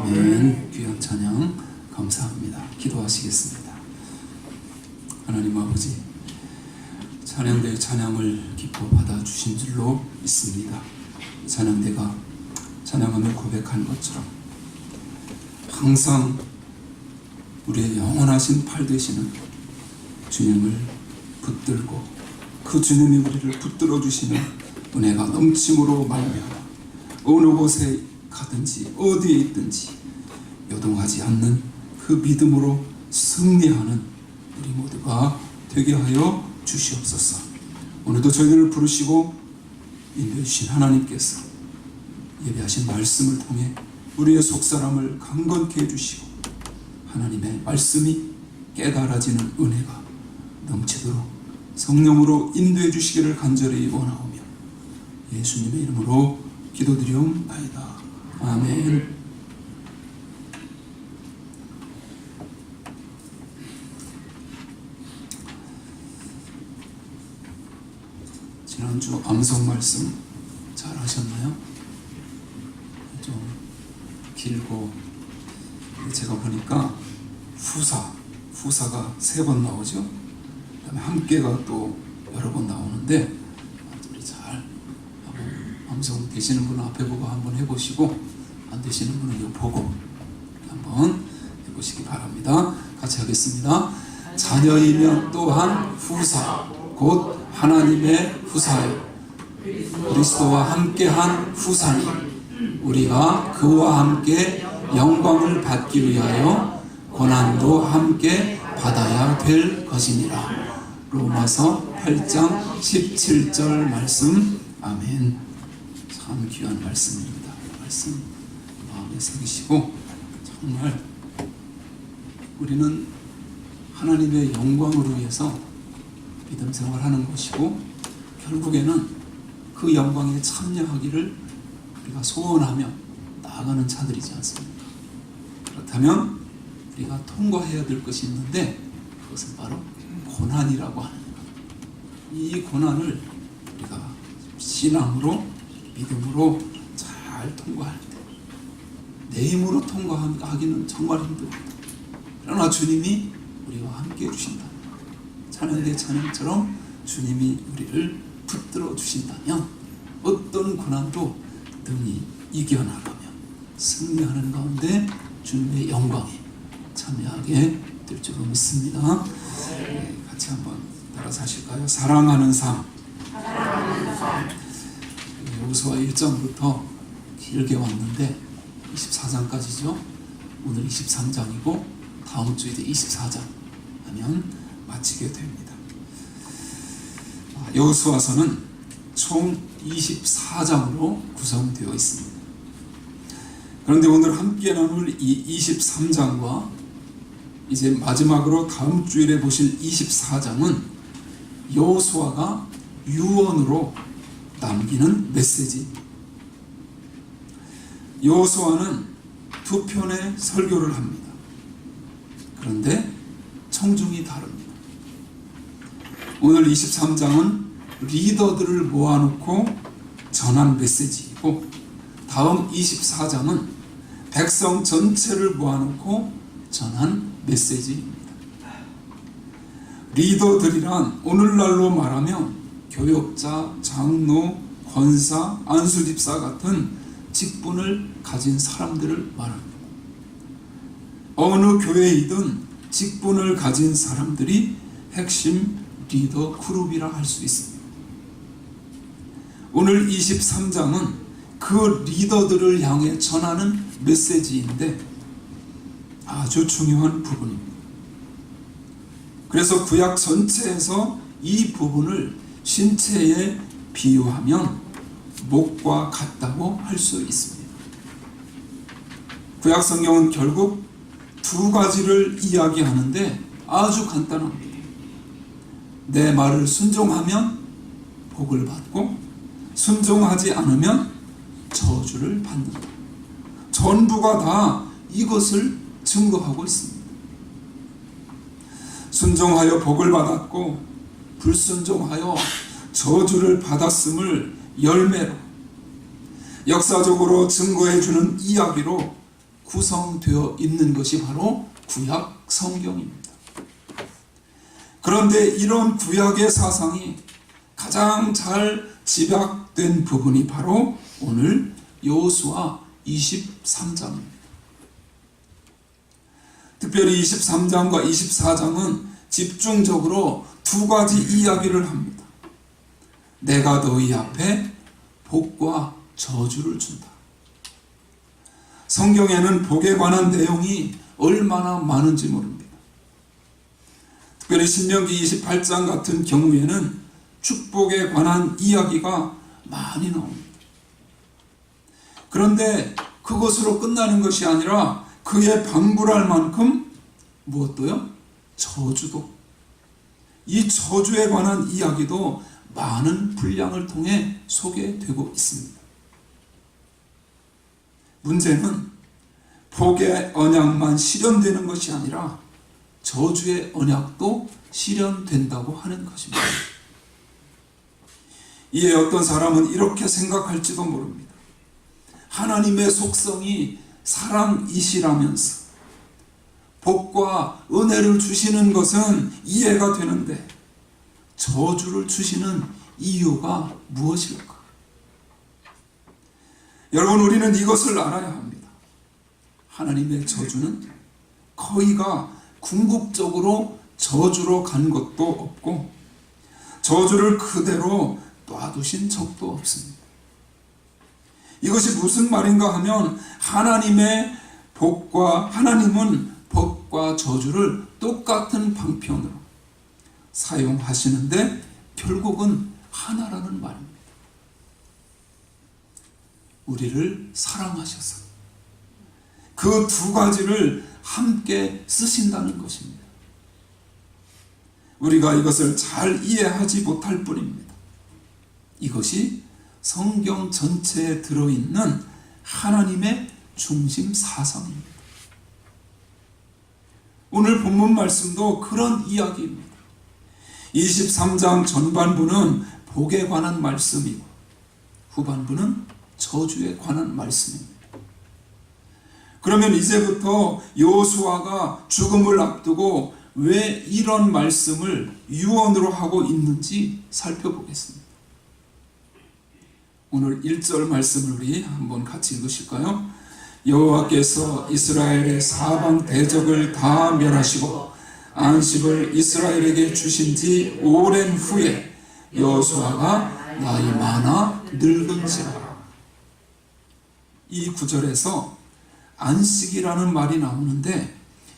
아멘. 귀한 찬양 감사합니다. 기도하시겠습니다. 하나님 아버지, 찬양대의 찬양을 기뻐 받아주신 줄로 믿습니다. 찬양대가 찬양하며 고백한 것처럼 항상 우리의 영원하신 팔 되시는 주님을 붙들고 그 주님이 우리를 붙들어 주시는 은혜가 넘침으로 말미암아 어느 곳에 가든지 어디에 있든지 요동하지 않는 그 믿음으로 승리하는 우리 모두가 되게 하여 주시옵소서. 오늘도 저희들을 부르시고 인도해 주신 하나님께서 예배하신 말씀을 통해 우리의 속사람을 강건케 해주시고 하나님의 말씀이 깨달아지는 은혜가 넘치도록 성령으로 인도해 주시기를 간절히 원하오며 예수님의 이름으로 기도드리옵나이다. 아멘. 지난주 암송 말씀 잘 하셨나요? 좀 길고 제가 보니까 후사가 3번 나오죠. 그다음에 함께가 또 여러 번 나오는데 우리 잘 암송 되시는 분은 앞에 보고 한번 해보시고 안 되시는 분은 이거 보고 한번 해보시기 바랍니다. 같이 하겠습니다. 자녀이면 또한 후사 곧 하나님의 후사요 그리스도와 함께한 후사니 우리가 그와 함께 영광을 받기 위하여 고난도 함께 받아야 될 것이니라. 로마서 8장 17절 말씀. 아멘. 참 귀한 말씀입니다. 말씀 마음에 새기시고 정말 우리는 하나님의 영광을 위해서 믿음 생활하는 것이고 결국에는 그 영광에 참여하기를 우리가 소원하며 나아가는 자들이지 않습니까? 그렇다면 우리가 통과해야 될 것이 있는데 그것은 바로 고난이라고 하는 것. 이 고난을 우리가 신앙으로 믿음으로 잘 통과할 때 내 힘으로 통과하기는 정말 힘듭니다. 그러나 주님이 우리와 함께 해주신다. 찬양대 찬양처럼 주님이 우리를 붙들어 주신다면 어떤 고난도 등이 이겨나가며 승리하는 가운데 주님의 영광에 참여하게 될 줄로 믿습니다. 네, 같이 한번 따라서 하실까요? 사랑하는 삶. 여호수아 1장부터 길게 왔는데 24장까지죠. 오늘 23장이고 다음 주에 이제 24장 하면 마치게 됩니다. 여호수아서는 총 24장으로 구성되어 있습니다. 그런데 오늘 함께 나눌 이 23장과 이제 마지막으로 다음 주일에 보실 24장은 여호수아가 유언으로 남기는 메시지입니다. 여호수아는 2편의 설교를 합니다. 그런데 청중이 다릅니다. 오늘 23장은 리더들을 모아놓고 전한 메시지이고 다음 24장은 백성 전체를 모아놓고 전한 메시지입니다. 리더들이란 오늘날로 말하면 교역자, 장로, 권사, 안수집사 같은 직분을 가진 사람들을 말합니다. 어느 교회이든 직분을 가진 사람들이 핵심 리더 그룹이라 할 수 있습니다. 오늘 23장은 그 리더들을 향해 전하는 메시지인데 아주 중요한 부분입니다. 그래서 구약 전체에서 이 부분을 신체에 비유하면 목과 같다고 할 수 있습니다. 구약 성경은 결국 2가지를 이야기하는데 아주 간단합니다. 내 말을 순종하면 복을 받고 순종하지 않으면 저주를 받는다. 전부가 다 이것을 증거하고 있습니다. 순종하여 복을 받았고 불순종하여 저주를 받았음을 열매로 역사적으로 증거해주는 이야기로 구성되어 있는 것이 바로 구약 성경입니다. 그런데 이런 구약의 사상이 가장 잘 집약된 부분이 바로 오늘 여호수아 23장입니다. 특별히 23장과 24장은 집중적으로 두 가지 이야기를 합니다. 내가 너희 앞에 복과 저주를 준다. 성경에는 복에 관한 내용이 얼마나 많은지 모릅니다. 특별히 신명기 28장 같은 경우에는 축복에 관한 이야기가 많이 나옵니다. 그런데 그것으로 끝나는 것이 아니라 그에 방불할 만큼 무엇도요? 저주도. 이 저주에 관한 이야기도 많은 분량을 통해 소개되고 있습니다. 문제는 복의 언약만 실현되는 것이 아니라 저주의 언약도 실현된다고 하는 것입니다. 이에 어떤 사람은 이렇게 생각할지도 모릅니다. 하나님의 속성이 사랑이시라면서 복과 은혜를 주시는 것은 이해가 되는데 저주를 주시는 이유가 무엇일까? 여러분, 우리는 이것을 알아야 합니다. 하나님의 저주는 거의가 궁극적으로 저주로 간 것도 없고 저주를 그대로 놔두신 적도 없습니다. 이것이 무슨 말인가 하면 하나님은 복과 저주를 똑같은 방편으로 사용하시는데 결국은 하나라는 말입니다. 우리를 사랑하셔서 그 두 가지를 함께 쓰신다는 것입니다. 우리가 이것을 잘 이해하지 못할 뿐입니다. 이것이 성경 전체에 들어있는 하나님의 중심 사상입니다. 오늘 본문 말씀도 그런 이야기입니다. 23장 전반부는 복에 관한 말씀이고 후반부는 저주에 관한 말씀입니다. 그러면 이제부터 여호수아가 죽음을 앞두고 왜 이런 말씀을 유언으로 하고 있는지 살펴보겠습니다. 오늘 1절 말씀을 우리 한번 같이 읽으실까요? 여호와께서 이스라엘의 사방 대적을 다 멸하시고 안식을 이스라엘에게 주신 지 오랜 후에 여호수아가 나이 많아 늙은지라. 이 구절에서 안식이라는 말이 나오는데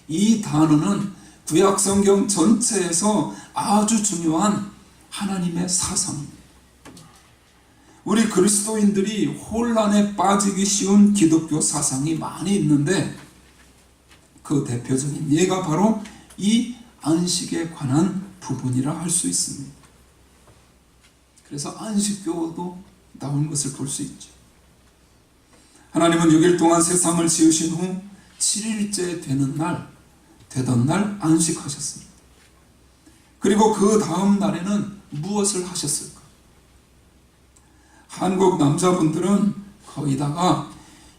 이 단어는 구약성경 전체에서 아주 중요한 하나님의 사상입니다. 우리 그리스도인들이 혼란에 빠지기 쉬운 기독교 사상이 많이 있는데 그 대표적인 예가 바로 이 안식에 관한 부분이라 할 수 있습니다. 그래서 안식교도 나온 것을 볼 수 있죠. 하나님은 6일 동안 세상을 지으신 후 7일째 되던 날 안식하셨습니다. 그리고 그 다음 날에는 무엇을 하셨을까? 한국 남자분들은 거기다가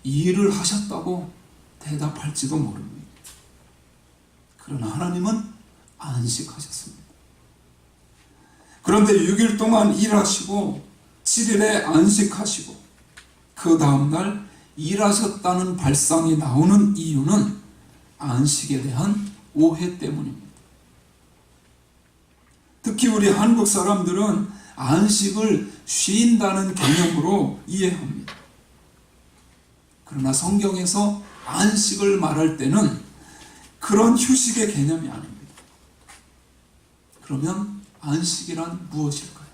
일을 하셨다고 대답할지도 모릅니다. 그러나 하나님은 안식하셨습니다. 그런데 6일 동안 일하시고 7일에 안식하시고 그 다음날 일하셨다는 발상이 나오는 이유는 안식에 대한 오해 때문입니다. 특히 우리 한국 사람들은 안식을 쉰다는 개념으로 이해합니다. 그러나 성경에서 안식을 말할 때는 그런 휴식의 개념이 아닙니다. 그러면 안식이란 무엇일까요?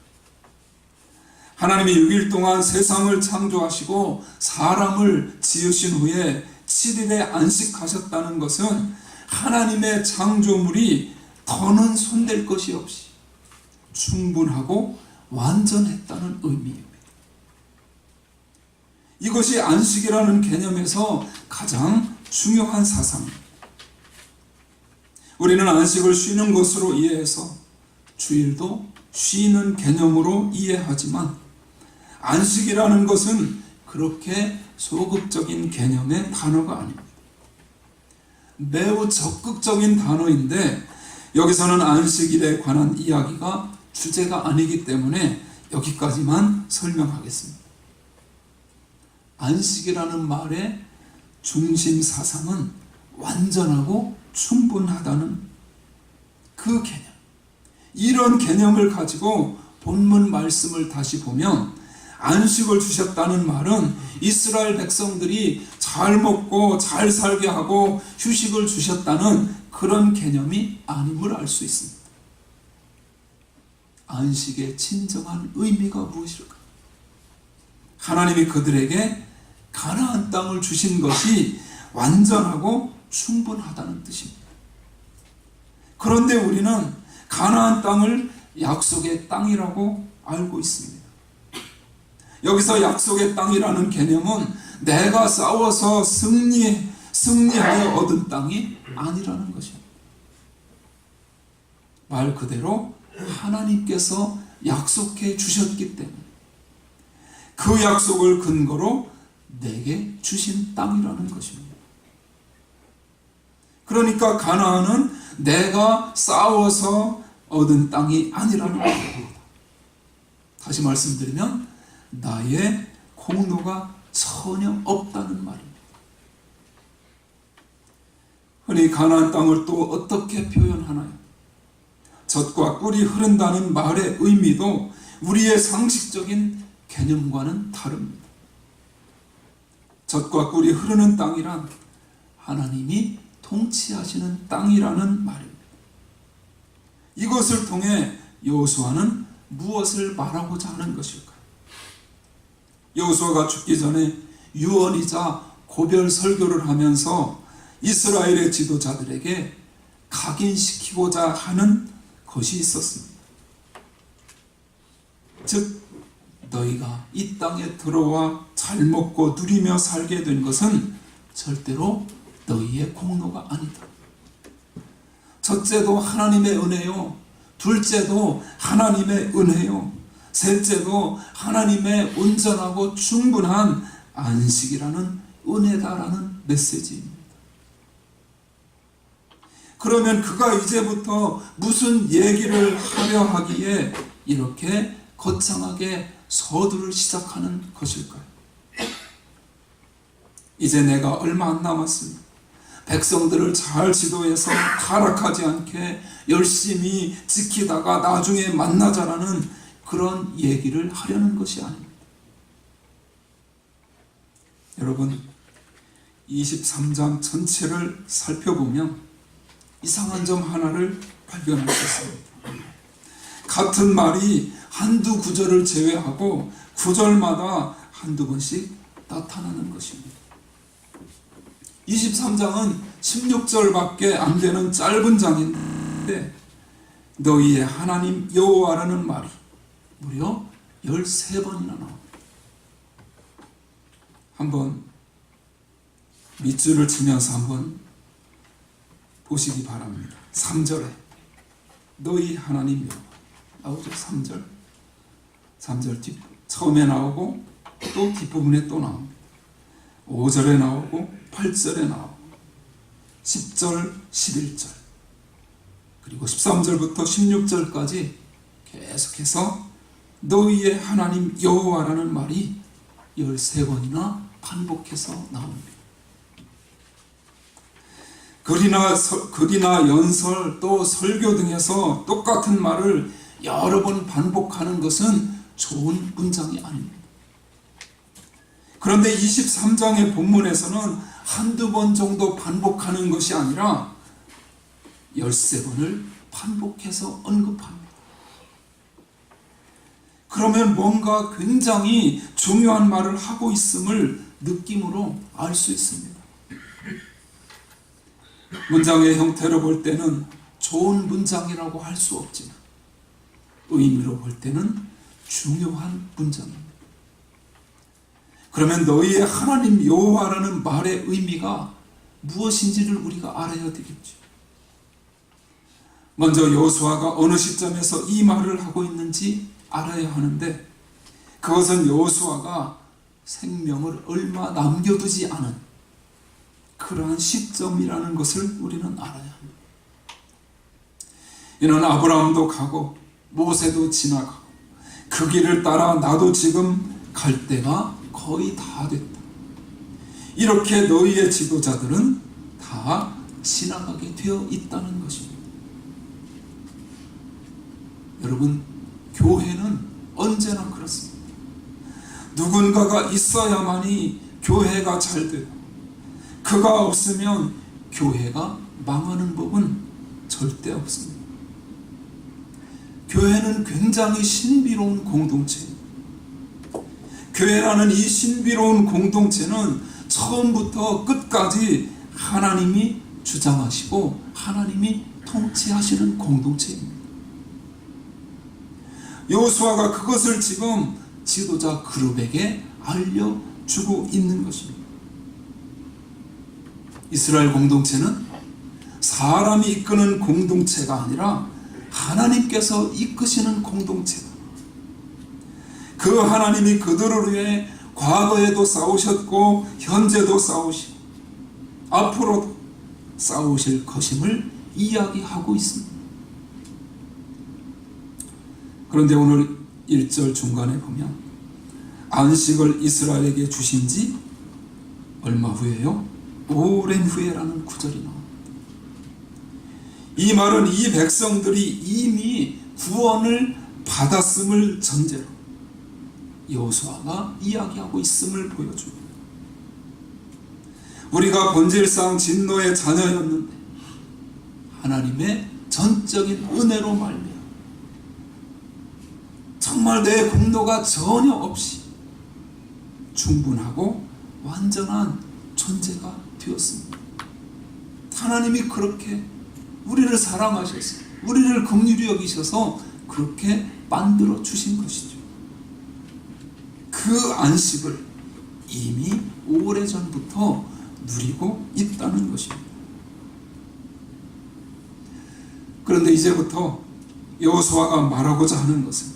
하나님이 6일 동안 세상을 창조하시고 사람을 지으신 후에 7일에 안식하셨다는 것은 하나님의 창조물이 더는 손댈 것이 없이 충분하고 완전했다는 의미입니다. 이것이 안식이라는 개념에서 가장 중요한 사상입니다. 우리는 안식을 쉬는 것으로 이해해서 주일도 쉬는 개념으로 이해하지만 안식이라는 것은 그렇게 소극적인 개념의 단어가 아닙니다. 매우 적극적인 단어인데 여기서는 안식일에 관한 이야기가 주제가 아니기 때문에 여기까지만 설명하겠습니다. 안식이라는 말의 중심 사상은 완전하고 충분하다는 그 개념. 이런 개념을 가지고 본문 말씀을 다시 보면 안식을 주셨다는 말은 이스라엘 백성들이 잘 먹고 잘 살게 하고 휴식을 주셨다는 그런 개념이 아님을 알 수 있습니다. 안식의 진정한 의미가 무엇일까? 하나님이 그들에게 가나안 땅을 주신 것이 완전하고 충분하다는 뜻입니다. 그런데 우리는 가나안 땅을 약속의 땅이라고 알고 있습니다. 여기서 약속의 땅이라는 개념은 내가 싸워서 승리하여 얻은 땅이 아니라는 것입니다. 말 그대로 하나님께서 약속해 주셨기 때문에 그 약속을 근거로 내게 주신 땅이라는 것입니다. 그러니까 가나안은 내가 싸워서 얻은 땅이 아니라는 것입니다. 다시 말씀드리면 나의 공로가 전혀 없다는 말입니다. 흔히 가나안 땅을 또 어떻게 표현하나요? 젖과 꿀이 흐른다는 말의 의미도 우리의 상식적인 개념과는 다릅니다. 젖과 꿀이 흐르는 땅이란 하나님이 통치하시는 땅이라는 말입니다. 이것을 통해 여호수아는 무엇을 말하고자 하는 것일까요? 여호수아가 죽기 전에 유언이자 고별 설교를 하면서 이스라엘의 지도자들에게 각인시키고자 하는 것이 있었습니다. 즉 너희가 이 땅에 들어와 잘 먹고 누리며 살게 된 것은 절대로 너희의 공로가 아니다. 첫째도 하나님의 은혜요, 둘째도 하나님의 은혜요, 셋째도 하나님의 온전하고 충분한 안식이라는 은혜다라는 메시지입니다. 그러면 그가 이제부터 무슨 얘기를 하려 하기에 이렇게 거창하게 서두를 시작하는 것일까요? 이제 내가 얼마 안 남았습니다. 백성들을 잘 지도해서 타락하지 않게 열심히 지키다가 나중에 만나자라는 그런 얘기를 하려는 것이 아닙니다. 여러분, 23장 전체를 살펴보면 이상한 점 하나를 발견할 수 있습니다. 같은 말이 한두 구절을 제외하고 구절마다 한두 번씩 나타나는 것입니다. 23장은 16절밖에 안 되는 짧은 장인데 너희의 하나님 여호와라는 말이 무려 13번이나 나옵니다. 한번 밑줄을 치면서 한번 보시기 바랍니다. 3절에 너희 하나님 여호와 나오죠. 3절 처음에 나오고 또 뒷부분에 또 나옵니다. 5절에 나오고 8절에 나오고 10절, 11절 그리고 13절부터 16절까지 계속해서 너희의 하나님 여호와라는 말이 13번이나 반복해서 나옵니다. 글이나 연설 또 설교 등에서 똑같은 말을 여러 번 반복하는 것은 좋은 문장이 아닙니다. 그런데 23장의 본문에서는 한두 번 정도 반복하는 것이 아니라 13번을 반복해서 언급합니다. 그러면 뭔가 굉장히 중요한 말을 하고 있음을 느낌으로 알 수 있습니다. 문장의 형태로 볼 때는 좋은 문장이라고 할 수 없지만 의미로 볼 때는 중요한 문장입니다. 그러면 너희의 하나님 여호와라는 말의 의미가 무엇인지를 우리가 알아야 되겠죠. 먼저 여호수아가 어느 시점에서 이 말을 하고 있는지 알아야 하는데 그것은 여호수아가 생명을 얼마 남겨두지 않은 그러한 시점이라는 것을 우리는 알아야 합니다. 이는 아브라함도 가고 모세도 지나가고 그 길을 따라 나도 지금 갈 때가 거의 다 됐다. 이렇게 너희의 지도자들은 다 지나가게 되어 있다는 것입니다. 여러분, 교회는 언제나 그렇습니다. 누군가가 있어야만이 교회가 잘 되고 그가 없으면 교회가 망하는 법은 절대 없습니다. 교회는 굉장히 신비로운 공동체입니다. 교회라는 이 신비로운 공동체는 처음부터 끝까지 하나님이 주장하시고 하나님이 통치하시는 공동체입니다. 여호수아가 그것을 지금 지도자 그룹에게 알려주고 있는 것입니다. 이스라엘 공동체는 사람이 이끄는 공동체가 아니라 하나님께서 이끄시는 공동체다. 그 하나님이 그들을 위해 과거에도 싸우셨고 현재도 싸우시고 앞으로도 싸우실 것임을 이야기하고 있습니다. 그런데 오늘 1절 중간에 보면 안식을 이스라엘에게 주신 지 얼마 후에요? 오랜 후에라는 구절이 나옵니다. 이 말은 이 백성들이 이미 구원을 받았음을 전제로 여호수아가 이야기하고 있음을 보여줍니다. 우리가 본질상 진노의 자녀였는데 하나님의 전적인 은혜로 말미암아 정말 내 공로가 전혀 없이 충분하고 완전한 존재가 되었습니다. 하나님이 그렇게 우리를 사랑하셔서 우리를 긍휼히 여기셔서 그렇게 만들어 주신 것이죠. 그 안식을 이미 오래전부터 누리고 있다는 것입니다. 그런데 이제부터 여호수아가 말하고자 하는 것은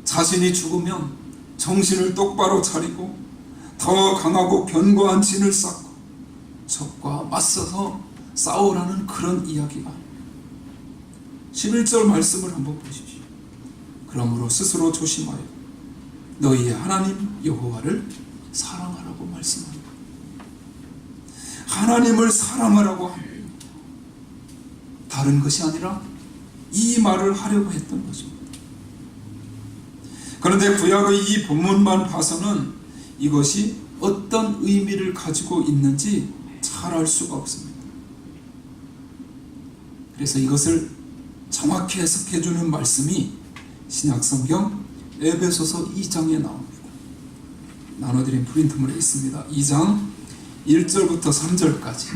자신이 죽으면 정신을 똑바로 차리고 더 강하고 견고한 진을 쌓고 적과 맞서서 싸우라는 그런 이야기가 11절 말씀을 한번 보십시오. 그러므로 스스로 조심하여 너희의 하나님 여호와를 사랑하라고 말씀합니다. 하나님을 사랑하라고 합니다. 다른 것이 아니라 이 말을 하려고 했던 것입니다. 그런데 구약의 이 본문만 봐서는 이것이 어떤 의미를 가지고 있는지 잘 알 수가 없습니다. 그래서 이것을 정확히 해석해주는 말씀이 신약성경 에베소서 2장에 나옵니다. 나눠드린 프린트물에 있습니다. 2장 1절부터 3절까지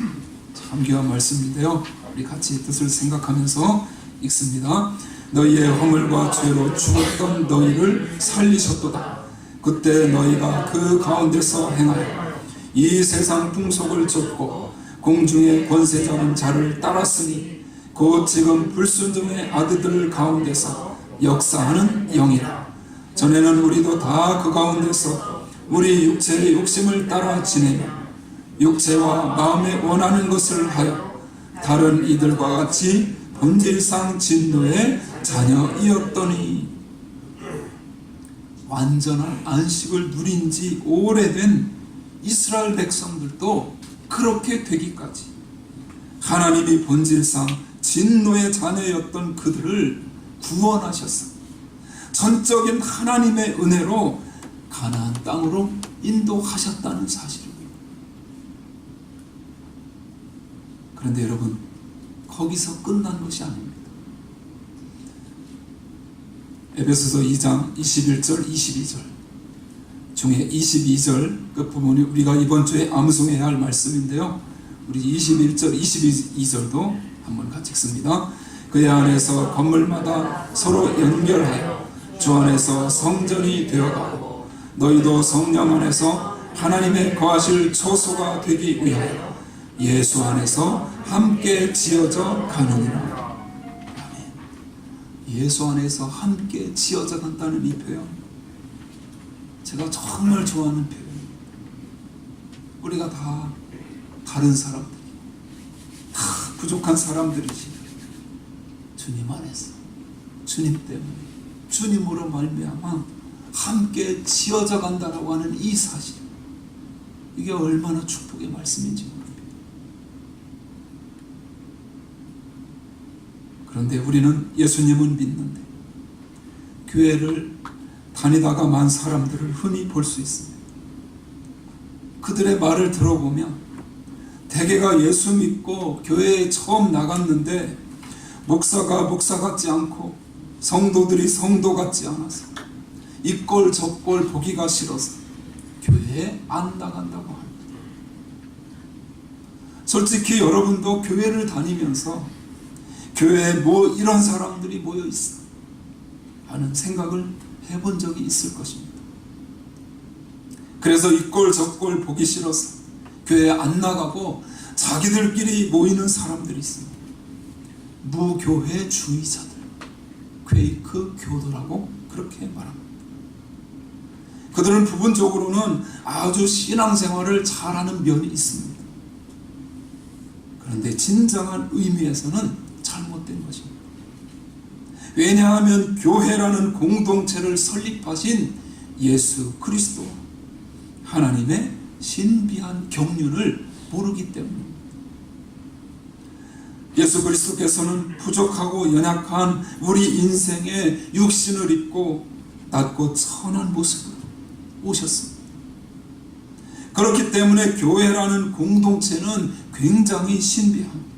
참 귀한 말씀인데요. 우리 같이 뜻을 생각하면서 읽습니다. 너희의 허물과 죄로 죽었던 너희를 살리셨도다. 그때 너희가 그 가운데서 행하여 이 세상 풍속을 좇고 공중의 권세 잡은 자를 따랐으니 곧 지금 불순종의 아들들 가운데서 역사하는 영이라. 전에는 우리도 다 그 가운데서 우리 육체의 욕심을 따라 지내며 육체와 마음에 원하는 것을 하여 다른 이들과 같이 본질상 진노의 자녀이었더니. 완전한 안식을 누린 지 오래된 이스라엘 백성들도 그렇게 되기까지 하나님이 본질상 진노의 자녀였던 그들을 구원하셨어. 전적인 하나님의 은혜로 가나안 땅으로 인도하셨다는 사실입니다. 그런데 여러분, 거기서 끝난 것이 아닙니다. 에베소서 2장 21절 22절 중에 22절 끝부분이 우리가 이번 주에 암송해야 할 말씀인데요. 우리 21절 22절도 한번 같이 읽습니다. 그의 안에서 건물마다 서로 연결하여 주 안에서 성전이 되어가고 너희도 성령 안에서 하나님의 거하실 초소가 되기 위하여 예수 안에서 함께 지어져 가느니라. 예수 안에서 함께 지어져 간다는 이 표현, 제가 정말 좋아하는 표현입니다. 우리가 다 다른 사람들 다 부족한 사람들이지. 주님 안에서, 주님 때문에, 주님으로 말미암아 함께 지어져 간다라고 하는 이 사실, 이게 얼마나 축복의 말씀인지 모릅니다. 그런데 우리는 예수님은 믿는데 교회를 다니다가 만 사람들을 흔히 볼 수 있습니다. 그들의 말을 들어보면 대개가 예수 믿고 교회에 처음 나갔는데 목사가 목사 같지 않고 성도들이 성도 같지 않아서 이 꼴 저 꼴 보기가 싫어서 교회에 안 나간다고 합니다. 솔직히 여러분도 교회를 다니면서 교회에 뭐 이런 사람들이 모여 있어 하는 생각을 해본 적이 있을 것입니다. 그래서 이 꼴 저 꼴 보기 싫어서 교회에 안 나가고 자기들끼리 모이는 사람들이 있습니다. 무교회주의자들, 퀘이크 교도라고 그렇게 말합니다. 그들은 부분적으로는 아주 신앙생활을 잘하는 면이 있습니다. 그런데 진정한 의미에서는 잘못된 것입니다. 왜냐하면 교회라는 공동체를 설립하신 예수 그리스도 하나님의 신비한 경륜을 모르기 때문입니다. 예수 그리스도께서는 부족하고 연약한 우리 인생에 육신을 입고 낮고 천한 모습으로 오셨습니다. 그렇기 때문에 교회라는 공동체는 굉장히 신비합니다.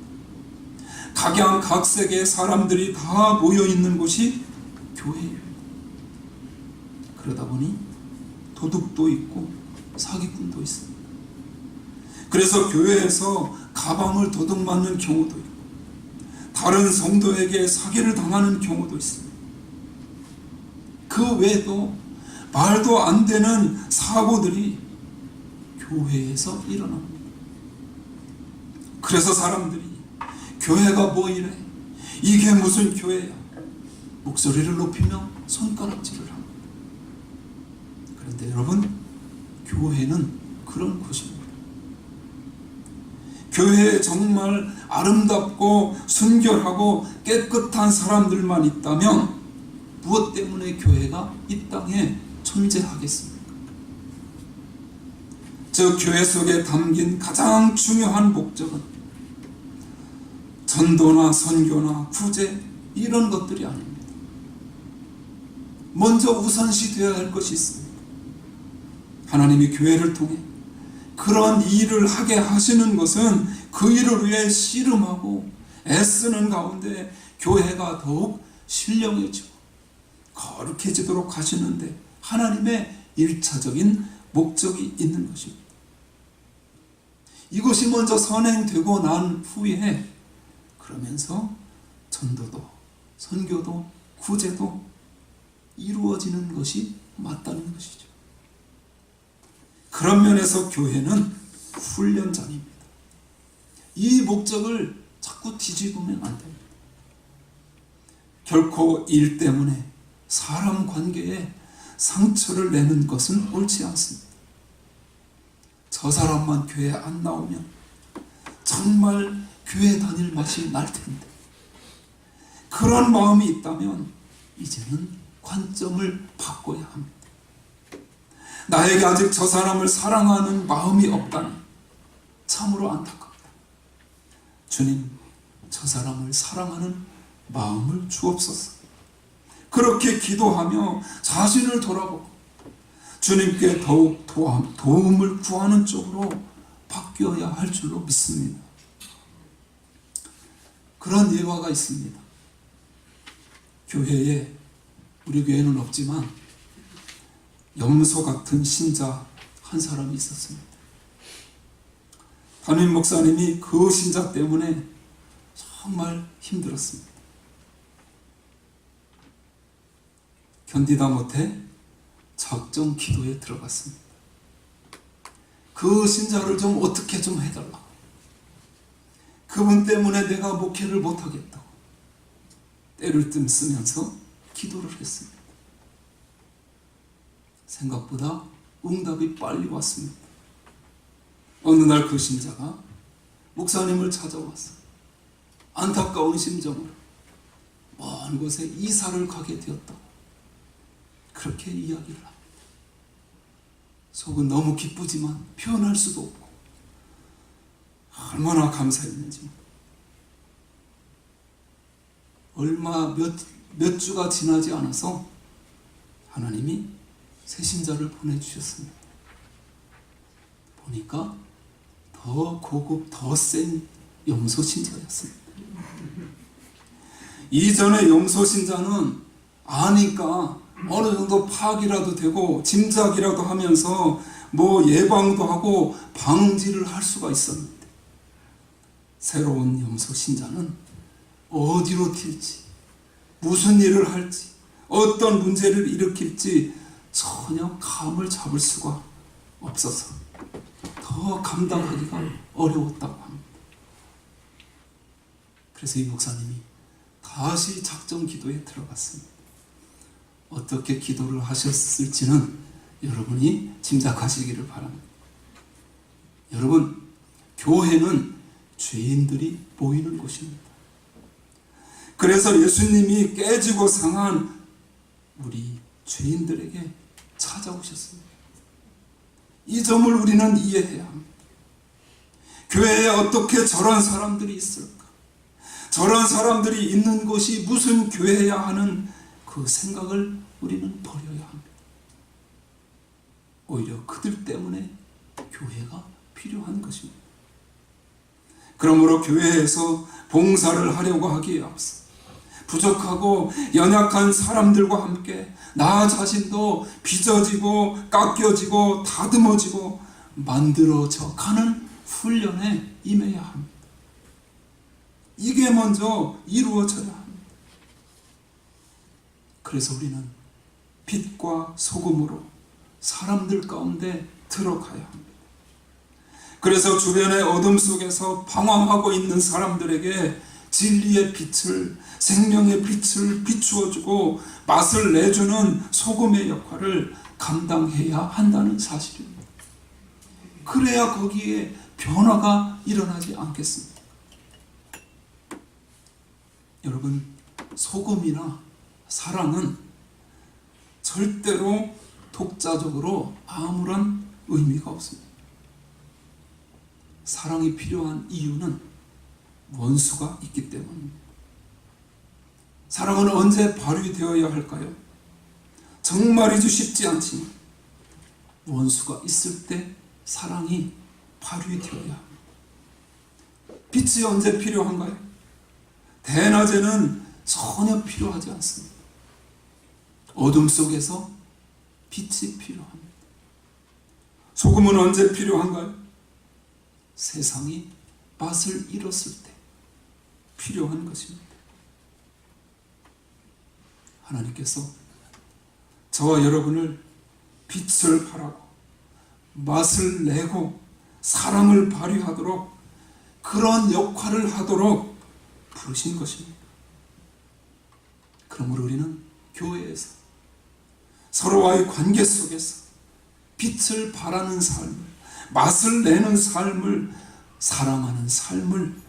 각양각색의 사람들이 다 모여있는 곳이 교회예요. 그러다 보니 도둑도 있고 사기꾼도 있습니다. 그래서 교회에서 가방을 도둑맞는 경우도 있고 다른 성도에게 사기를 당하는 경우도 있습니다. 그 외에도 말도 안 되는 사고들이 교회에서 일어납니다. 그래서 사람들이 교회가 뭐 이래? 이게 무슨 교회야? 목소리를 높이며 손가락질을 합니다. 그런데 여러분, 교회는 그런 곳입니다. 교회에 정말 아름답고 순결하고 깨끗한 사람들만 있다면 무엇 때문에 교회가 이 땅에 존재하겠습니까? 저 교회 속에 담긴 가장 중요한 목적은 전도나 선교나 구제 이런 것들이 아닙니다. 먼저 우선시 되어야 할 것이 있습니다. 하나님이 교회를 통해 그런 일을 하게 하시는 것은 그 일을 위해 씨름하고 애쓰는 가운데 교회가 더욱 신령해지고 거룩해지도록 하시는데 하나님의 일차적인 목적이 있는 것입니다. 이것이 먼저 선행되고 난 후에 그러면서 전도도 선교도 구제도 이루어지는 것이 맞다는 것이죠. 그런 면에서 교회는 훈련장입니다. 이 목적을 자꾸 뒤집으면 안 됩니다. 결코 일 때문에 사람 관계에 상처를 내는 것은 옳지 않습니다. 저 사람만 교회 안 나오면 정말 교회 다닐 맛이 날 텐데, 그런 마음이 있다면 이제는 관점을 바꿔야 합니다. 나에게 아직 저 사람을 사랑하는 마음이 없다니 참으로 안타깝다. 주님, 저 사람을 사랑하는 마음을 주옵소서. 그렇게 기도하며 자신을 돌아보고 주님께 더욱 도움을 구하는 쪽으로 바뀌어야 할 줄로 믿습니다. 그런 예화가 있습니다. 교회에, 우리 교회는 없지만 염소 같은 신자 한 사람이 있었습니다. 담임 목사님이 그 신자 때문에 정말 힘들었습니다. 견디다 못해 작정 기도에 들어갔습니다. 그 신자를 좀 어떻게 좀 해달라고, 그분 때문에 내가 목회를 못하겠다고 때를 쓰면서 기도를 했습니다. 생각보다 응답이 빨리 왔습니다. 어느 날 그 신자가 목사님을 찾아와서 안타까운 심정으로 먼 곳에 이사를 가게 되었다고 그렇게 이야기를 합니다. 속은 너무 기쁘지만 표현할 수도 없고 얼마나 감사했는지. 얼마 몇 주가 지나지 않아서 하나님이 새신자를 보내주셨습니다. 보니까 더 고급, 더 센 염소신자였습니다. 이전의 염소신자는 아니까 어느 정도 파악이라도 되고 짐작이라도 하면서 뭐 예방도 하고 방지를 할 수가 있었는데, 새로운 염소신자는 어디로 튈지, 무슨 일을 할지, 어떤 문제를 일으킬지 전혀 감을 잡을 수가 없어서 더 감당하기가 어려웠다고 합니다. 그래서 이 목사님이 다시 작정 기도에 들어갔습니다. 어떻게 기도를 하셨을지는 여러분이 짐작하시기를 바랍니다. 여러분, 교회는 죄인들이 모이는 곳입니다. 그래서 예수님이 깨지고 상한 우리 죄인들에게 찾아오셨습니다. 이 점을 우리는 이해해야 합니다. 교회에 어떻게 저런 사람들이 있을까? 저런 사람들이 있는 곳이 무슨 교회야 하는 그 생각을 우리는 버려야 합니다. 오히려 그들 때문에 교회가 필요한 것입니다. 그러므로 교회에서 봉사를 하려고 하기에 앞서 부족하고 연약한 사람들과 함께 나 자신도 빚어지고 깎여지고 다듬어지고 만들어져 가는 훈련에 임해야 합니다. 이게 먼저 이루어져야 합니다. 그래서 우리는 빛과 소금으로 사람들 가운데 들어가야 합니다. 그래서 주변의 어둠 속에서 방황하고 있는 사람들에게 진리의 빛을, 생명의 빛을 비추어주고 맛을 내주는 소금의 역할을 감당해야 한다는 사실입니다. 그래야 거기에 변화가 일어나지 않겠습니까? 여러분, 소금이나 사랑은 절대로 독자적으로 아무런 의미가 없습니다. 사랑이 필요한 이유는 원수가 있기 때문입니다. 사랑은 언제 발휘되어야 할까요? 정말이죠, 쉽지 않지만 원수가 있을 때 사랑이 발휘되어야 합니다. 빛이 언제 필요한가요? 대낮에는 전혀 필요하지 않습니다. 어둠 속에서 빛이 필요합니다. 소금은 언제 필요한가요? 세상이 맛을 잃었을 때 필요한 것입니다. 하나님께서 저와 여러분을 빛을 발하고 맛을 내고 사랑을 발휘하도록 그런 역할을 하도록 부르신 것입니다. 그러므로 우리는 교회에서 서로와의 관계 속에서 빛을 발하는 삶을, 맛을 내는 삶을, 사랑하는 삶을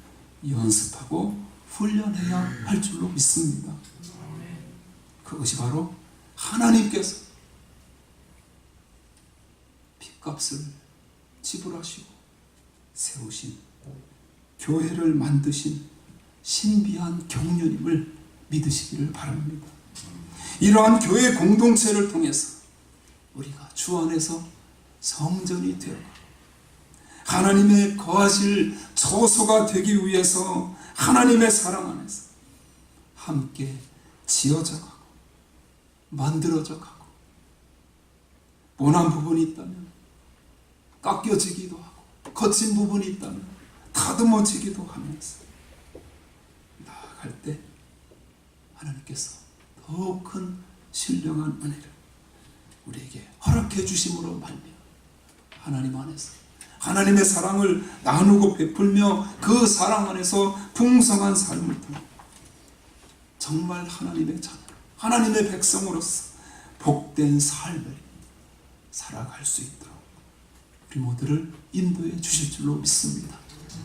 연습하고 훈련해야 할 줄로 믿습니다. 그것이 바로 하나님께서 핏값을 지불하시고 세우신, 교회를 만드신 신비한 경륜임을 믿으시기를 바랍니다. 이러한 교회 공동체를 통해서 우리가 주 안에서 성전이 되어 하나님의 거하실 처소가 되기 위해서 하나님의 사랑 안에서 함께 지어져 가고 만들어져 가고, 원한 부분이 있다면 깎여지기도 하고 거친 부분이 있다면 다듬어지기도 하면서 나아갈 때 하나님께서 더욱 큰 신령한 은혜를 우리에게 허락해 주심으로 말미암아 하나님 안에서 하나님의 사랑을 나누고 베풀며 그 사랑 안에서 풍성한 삶을 통해 정말 하나님의 자녀, 하나님의 백성으로서 복된 삶을 살아갈 수 있도록 우리 모두를 인도해 주실 줄로 믿습니다.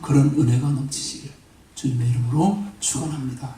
그런 은혜가 넘치시길 주님의 이름으로 축원합니다.